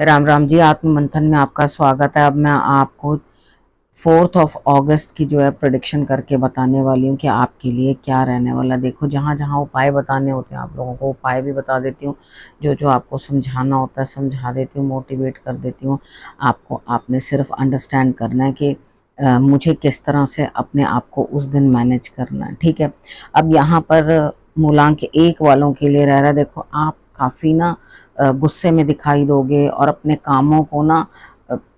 राम राम जी। आत्म मंथन में आपका स्वागत है। अब मैं आपको 4 अगस्त की जो है प्रेडिक्शन करके बताने वाली हूँ कि आपके लिए क्या रहने वाला। देखो, जहाँ जहाँ उपाय बताने होते हैं आप लोगों को उपाय भी बता देती हूँ, जो जो आपको समझाना होता है समझा देती हूँ, मोटिवेट कर देती हूँ आपको। आपने सिर्फ अंडरस्टैंड करना है कि मुझे किस तरह से अपने आप को उस दिन मैनेज करना है, ठीक है। अब यहाँ पर मूलांक 1 वालों के लिए रह रहा है। देखो, आप काफ़ी ना गुस्से में दिखाई दोगे और अपने कामों को ना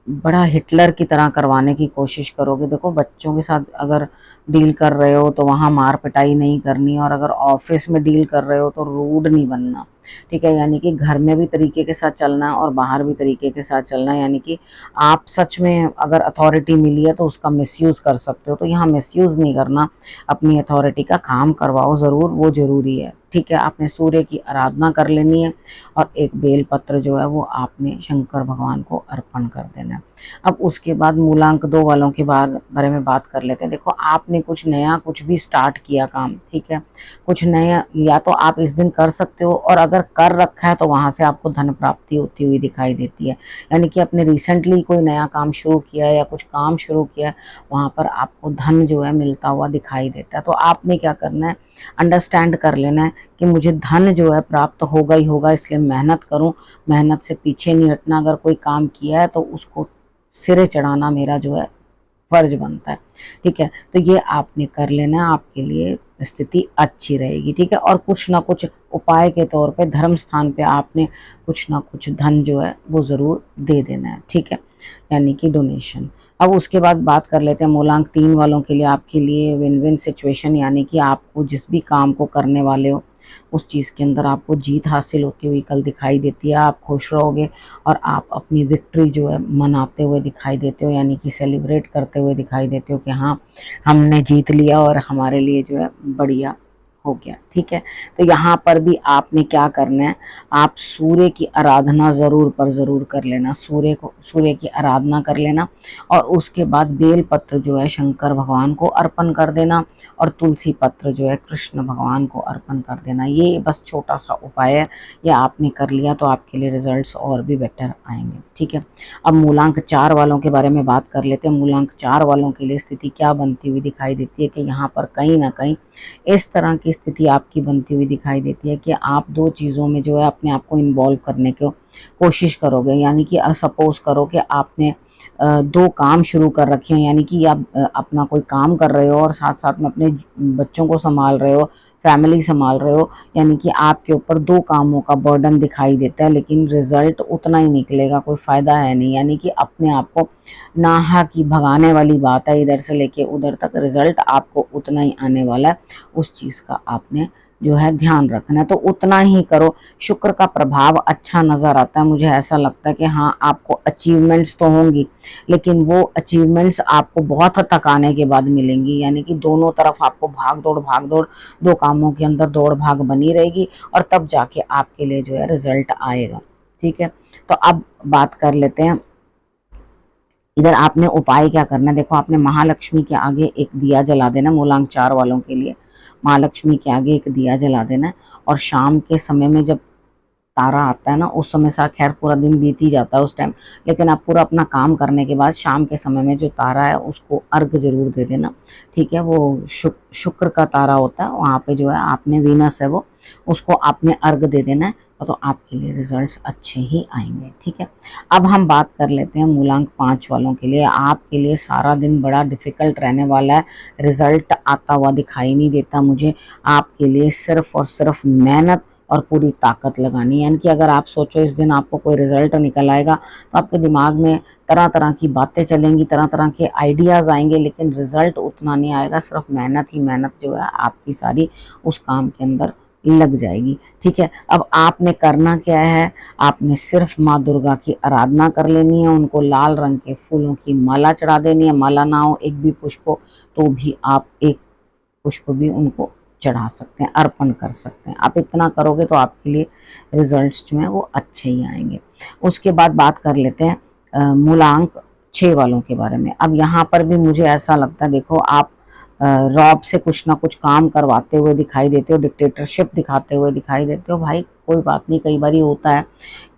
बड़ा हिटलर की तरह करवाने की कोशिश करोगे। देखो, बच्चों के साथ अगर डील कर रहे हो तो वहाँ मार पिटाई नहीं करनी, और अगर ऑफिस में डील कर रहे हो तो रूड नहीं बनना, ठीक है। यानी कि घर में भी तरीके के साथ चलना है और बाहर भी तरीके के साथ चलना है। यानी कि आप सच में अगर अथॉरिटी मिली है तो उसका मिसयूज कर सकते हो, तो यहाँ मिसयूज नहीं करना। अपनी अथॉरिटी का काम करवाओ ज़रूर, वो ज़रूरी है, ठीक है। आपने सूर्य की आराधना कर लेनी है और एक बेल पत्र जो है वो आपने शंकर भगवान को अर्पण कर देना है। अब उसके बाद मूलांक 2 वालों के बारे में बात कर लेते हैं। देखो, आपने कुछ नया कुछ भी स्टार्ट किया काम, ठीक है। कुछ नया या तो आप इस दिन कर सकते हो, और अगर कर रखा है तो वहां से आपको धन प्राप्ति होती हुई दिखाई देती है। यानी कि आपने रिसेंटली कोई नया काम शुरू किया है या कुछ काम शुरू किया है, वहां पर आपको धन जो है मिलता हुआ दिखाई देता है। तो आपने क्या करना है, अंडरस्टैंड कर लेना है कि मुझे धन जो है प्राप्त होगा ही होगा, इसलिए मेहनत करूं, मेहनत से पीछे नहीं हटना। अगर कोई काम किया है तो उसको सिरे चढ़ाना मेरा जो है फर्ज बनता है, ठीक है। तो ये आपने कर लेना है, आपके लिए स्थिति अच्छी रहेगी, ठीक है। और कुछ ना कुछ उपाय के तौर पे धर्म स्थान पे आपने कुछ ना कुछ धन जो है वो ज़रूर दे देना है, ठीक है, यानी कि डोनेशन। अब उसके बाद बात कर लेते हैं मूलांक 3 वालों के लिए। आपके लिए विन विन सिचुएशन, यानी कि आपको जिस भी काम को करने वाले हो उस चीज़ के अंदर आपको जीत हासिल होती हुई कल दिखाई देती है। आप खुश रहोगे और आप अपनी विक्ट्री जो है मनाते हुए दिखाई देते हो, यानी कि सेलिब्रेट करते हुए दिखाई देते हो कि हाँ, हमने जीत लिया और हमारे लिए जो है बढ़िया हो गया, ठीक है। तो यहाँ पर भी आपने क्या करना है, आप सूर्य की आराधना ज़रूर पर ज़रूर कर लेना। सूर्य की आराधना कर लेना और उसके बाद बेल पत्र जो है शंकर भगवान को अर्पण कर देना, और तुलसी पत्र जो है कृष्ण भगवान को अर्पण कर देना। ये बस छोटा सा उपाय है, ये आपने कर लिया तो आपके लिए रिजल्ट्स और भी बेटर आएंगे, ठीक है। अब मूलांक 4 वालों के बारे में बात कर लेते हैं। मूलांक 4 वालों के लिए स्थिति क्या बनती हुई दिखाई देती है कि यहाँ पर कहीं ना कहीं इस तरह की स्थिति आपकी बनती हुई दिखाई देती है कि आप 2 चीज़ों में जो है अपने आप को इन्वॉल्व करने की कोशिश करोगे। यानी कि सपोज करो कि आपने 2 काम शुरू कर रखे हैं, यानी कि आप अपना कोई काम कर रहे हो और साथ साथ में अपने बच्चों को संभाल रहे हो, फैमिली संभाल रहे हो। यानी कि आपके ऊपर 2 कामों का बर्डन दिखाई देता है, लेकिन रिजल्ट उतना ही निकलेगा, कोई फ़ायदा है नहीं। यानी कि अपने आप को नाहा की भगाने वाली बात है, इधर से लेके उधर तक रिजल्ट आपको उतना ही आने वाला है। उस चीज़ का आपने जो है ध्यान रखना है, तो उतना ही करो। शुक्र का प्रभाव अच्छा नज़र आता है, मुझे ऐसा लगता है कि हाँ, आपको अचीवमेंट्स तो होंगी, लेकिन वो अचीवमेंट्स आपको बहुत हद तक आने के बाद मिलेंगी। यानी कि दोनों तरफ आपको भाग दौड़ 2 कामों के अंदर दौड़ भाग बनी रहेगी, और तब जाके आपके लिए जो है रिजल्ट आएगा, ठीक है। तो अब बात कर लेते हैं, इधर आपने उपाय क्या करना है। देखो, आपने महालक्ष्मी के आगे एक दिया जला देना। मूलांक 4 वालों के लिए महालक्ष्मी के आगे एक दिया जला देना है, और शाम के समय में जब तारा आता है ना, उस समय सा खैर पूरा दिन बीत ही जाता है उस टाइम, लेकिन आप पूरा अपना काम करने के बाद शाम के समय में जो तारा है उसको अर्घ जरूर दे देना, ठीक है। वो शुक्र का तारा होता है, वहाँ पे जो है आपने वीनस है वो, उसको आपने अर्घ दे देना है, तो आपके लिए रिजल्ट्स अच्छे ही आएंगे, ठीक है। अब हम बात कर लेते हैं मूलांक 5 वालों के लिए। आपके लिए सारा दिन बड़ा डिफिकल्ट रहने वाला है, रिजल्ट आता हुआ दिखाई नहीं देता मुझे। आपके लिए सिर्फ और सिर्फ मेहनत और पूरी ताकत लगानी है। यानी कि अगर आप सोचो इस दिन आपको कोई रिजल्ट निकल आएगा, तो आपके दिमाग में तरह तरह की बातें चलेंगी, तरह तरह के आइडियाज़ आएंगे, लेकिन रिजल्ट उतना नहीं आएगा। सिर्फ मेहनत ही मेहनत जो है आपकी सारी उस काम के अंदर लग जाएगी, ठीक है। अब आपने करना क्या है, आपने सिर्फ माँ दुर्गा की आराधना कर लेनी है, उनको लाल रंग के फूलों की माला चढ़ा देनी है। माला ना हो, एक भी पुष्प हो तो भी आप एक पुष्प भी उनको चढ़ा सकते हैं, अर्पण कर सकते हैं। आप इतना करोगे तो आपके लिए रिजल्ट्स जो हैं वो अच्छे ही आएंगे। उसके बाद बात कर लेते हैं मूलांक 6 वालों के बारे में। अब यहाँ पर भी मुझे ऐसा लगता है, देखो, आप रॉब से कुछ ना कुछ काम करवाते हुए दिखाई देते हो, डिक्टेटरशिप दिखाते हुए दिखाई देते हो। भाई, कोई बात नहीं, कई बार होता है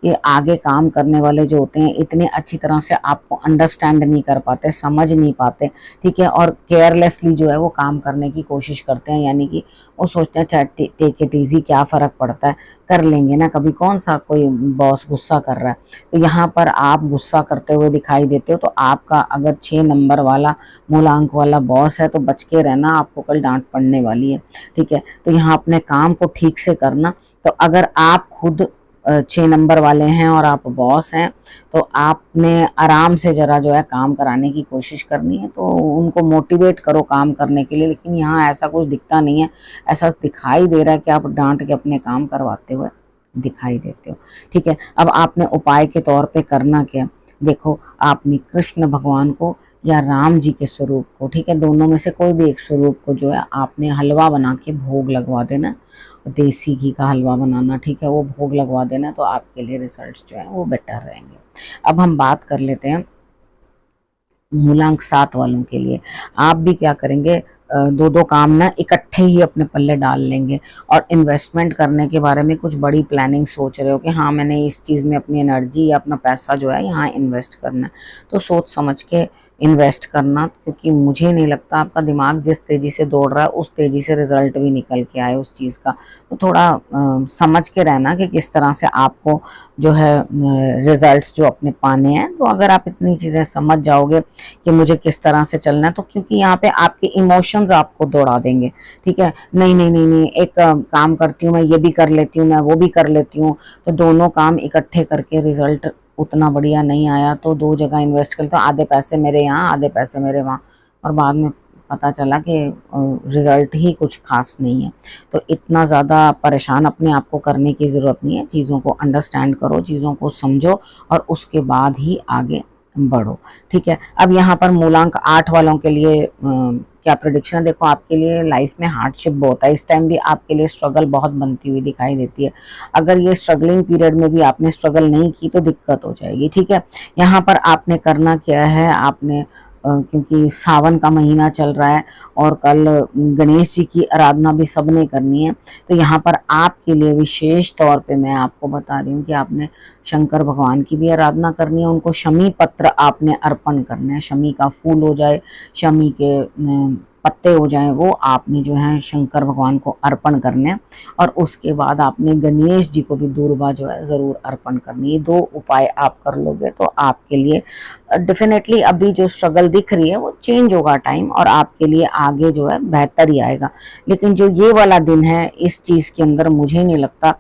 कि आगे काम करने वाले जो होते हैं इतने अच्छी तरह से आपको अंडरस्टैंड नहीं कर पाते, समझ नहीं पाते, ठीक है, और केयरलेसली जो है वो काम करने की कोशिश करते हैं, यानी कि वो सोचते हैं चाहे टेक इट इजी, क्या फ़र्क पड़ता है, कर लेंगे ना, कभी कौन सा कोई बॉस गुस्सा कर रहा है। तो यहाँ पर आप गुस्सा करते हुए दिखाई देते हो, तो आपका अगर 6 नंबर वाला मूलांक वाला बॉस है तो बच के रहना, आपको कल डांट पड़ने वाली है, ठीक है। तो यहाँ अपने काम को ठीक से करना। तो अगर आप खुद 6 नंबर वाले हैं और आप बॉस हैं, तो आपने आराम से ज़रा जो है काम कराने की कोशिश करनी है, तो उनको मोटिवेट करो काम करने के लिए। लेकिन यहाँ ऐसा कुछ दिखता नहीं है, ऐसा दिखाई दे रहा है कि आप डांट के अपने काम करवाते हुए दिखाई देते हो, ठीक है। अब आपने उपाय के तौर पे करना क्या, देखो आपने कृष्ण भगवान को या राम जी के स्वरूप को, ठीक है, दोनों में से कोई भी एक स्वरूप को जो है आपने हलवा बना के भोग लगवा देना, देसी घी का हलवा बनाना, ठीक है, वो भोग लगवा देना, तो आपके लिए रिजल्ट्स जो है वो बेटर रहेंगे। अब हम बात कर लेते हैं मूलांक 7 वालों के लिए। आप भी क्या करेंगे, दो दो काम ना इकट्ठे ही अपने पल्ले डाल लेंगे, और इन्वेस्टमेंट करने के बारे में कुछ बड़ी प्लानिंग सोच रहे हो कि हाँ मैंने इस चीज़ में अपनी एनर्जी या अपना पैसा जो है यहाँ इन्वेस्ट करना है, तो सोच समझ के इन्वेस्ट करना, क्योंकि मुझे नहीं लगता आपका दिमाग जिस तेज़ी से दौड़ रहा है उस तेज़ी से रिजल्ट भी निकल के आए उस चीज़ का। तो थोड़ा समझ के रहना कि किस तरह से आपको जो है रिजल्ट्स जो अपने पाने हैं। तो अगर आप इतनी चीज़ें समझ जाओगे कि मुझे किस तरह से चलना है, तो क्योंकि यहाँ पे आपके इमोशंस आपको दौड़ा देंगे, ठीक है, नहीं नहीं नहीं नहीं, एक काम करती हूँ मैं, ये भी कर लेती हूँ, मैं वो भी कर लेती हूँ, तो दोनों काम इकट्ठे करके रिजल्ट उतना बढ़िया नहीं आया, तो दो जगह इन्वेस्ट कर, तो आधे पैसे मेरे यहाँ आधे पैसे मेरे वहाँ, और बाद में पता चला कि रिजल्ट ही कुछ खास नहीं है। तो इतना ज़्यादा परेशान अपने आप को करने की ज़रूरत नहीं है, चीज़ों को अंडरस्टैंड करो, चीज़ों को समझो, और उसके बाद ही आगे बढ़ो, ठीक है। अब यहाँ पर मूलांक 8 वालों के लिए क्या प्रेडिक्शन है, देखो आपके लिए लाइफ में हार्डशिप बहुत है, इस टाइम भी आपके लिए स्ट्रगल बहुत बनती हुई दिखाई देती है। अगर ये स्ट्रगलिंग पीरियड में भी आपने स्ट्रगल नहीं की तो दिक्कत हो जाएगी, ठीक है। यहाँ पर आपने करना क्या है, आपने क्योंकि सावन का महीना चल रहा है और कल गणेश जी की आराधना भी सबने करनी है, तो यहाँ पर आपके लिए विशेष तौर पे मैं आपको बता रही हूँ कि आपने शंकर भगवान की भी आराधना करनी है, उनको शमी पत्र आपने अर्पण करने हैं, शमी का फूल हो जाए, शमी के पत्ते हो जाएं, वो आपने जो है शंकर भगवान को अर्पण करने हैं, और उसके बाद आपने गणेश जी को भी दूर्वा जो है ज़रूर अर्पण करनी है। 2 उपाय आप कर लोगे तो आपके लिए डेफिनेटली अभी जो स्ट्रगल दिख रही है वो चेंज होगा टाइम, और आपके लिए आगे जो है बेहतर ही आएगा। लेकिन जो ये वाला दिन है इस चीज़ के अंदर मुझे नहीं लगता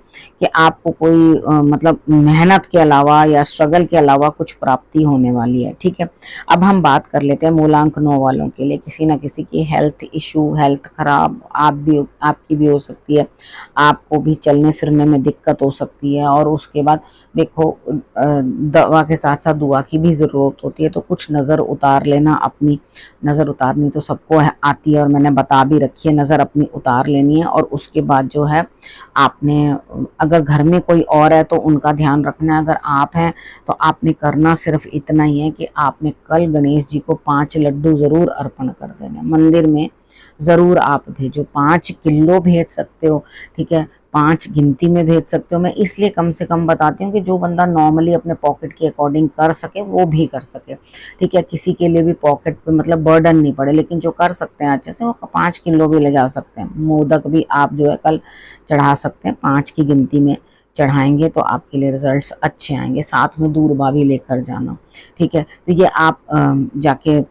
कि आपको कोई मतलब मेहनत के अलावा या स्ट्रगल के अलावा कुछ प्राप्ति होने वाली है, ठीक है। अब हम बात कर लेते हैं मूलांक 9 वालों के लिए। किसी ना किसी की हेल्थ इशू, हेल्थ खराब आपकी भी हो सकती है, आपको भी चलने फिरने में दिक्कत हो सकती है, और उसके बाद देखो दवा के साथ साथ दुआ की भी ज़रूरत होती है, तो कुछ नज़र उतार लेना, अपनी नज़र उतारनी तो सबको आती है, और मैंने बता भी रखी है, नज़र अपनी उतार लेनी है, और उसके बाद जो है आपने अगर घर में कोई और है तो उनका ध्यान रखना है, अगर आप हैं तो आपने करना सिर्फ इतना ही है कि आपने कल गणेश जी को 5 लड्डू ज़रूर अर्पण कर देने, मंदिर में ज़रूर आप भेजो, 5 किलो भेज सकते हो, ठीक है, 5 गिनती में भेज सकते हो। मैं इसलिए कम से कम बताती हूँ कि जो बंदा नॉर्मली अपने पॉकेट के अकॉर्डिंग कर सके वो भी कर सके, ठीक है, किसी के लिए भी पॉकेट पे मतलब बर्डन नहीं पड़े, लेकिन जो कर सकते हैं अच्छे से वो 5 किलो भी ले जा सकते हैं। मोदक भी आप जो है कल चढ़ा सकते हैं, 5 की गिनती में चढ़ाएंगे तो आपके लिए रिजल्ट्स अच्छे आएंगे, साथ में दूरबा भी लेकर जाना, ठीक है। तो ये आप जाके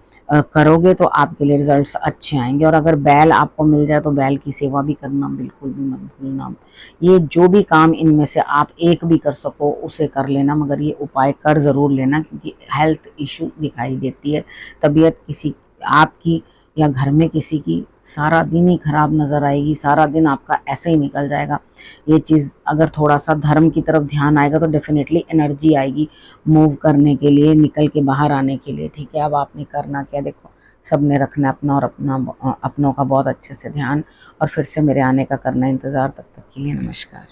करोगे तो आपके लिए रिजल्ट्स अच्छे आएंगे। और अगर बैल आपको मिल जाए तो बैल की सेवा भी करना बिल्कुल भी मत भूलना। ये जो भी काम इनमें से आप एक भी कर सको उसे कर लेना, मगर ये उपाय कर ज़रूर लेना, क्योंकि हेल्थ इशू दिखाई देती है, तबीयत किसी आपकी या घर में किसी की सारा दिन ही खराब नज़र आएगी, सारा दिन आपका ऐसे ही निकल जाएगा। ये चीज़ अगर थोड़ा सा धर्म की तरफ ध्यान आएगा तो डेफिनेटली एनर्जी आएगी मूव करने के लिए, निकल के बाहर आने के लिए, ठीक है। अब आपने करना क्या, देखो सब ने रखना अपना और अपनों का बहुत अच्छे से ध्यान, और फिर से मेरे आने का करना इंतज़ार। तब तक के लिए नमस्कार।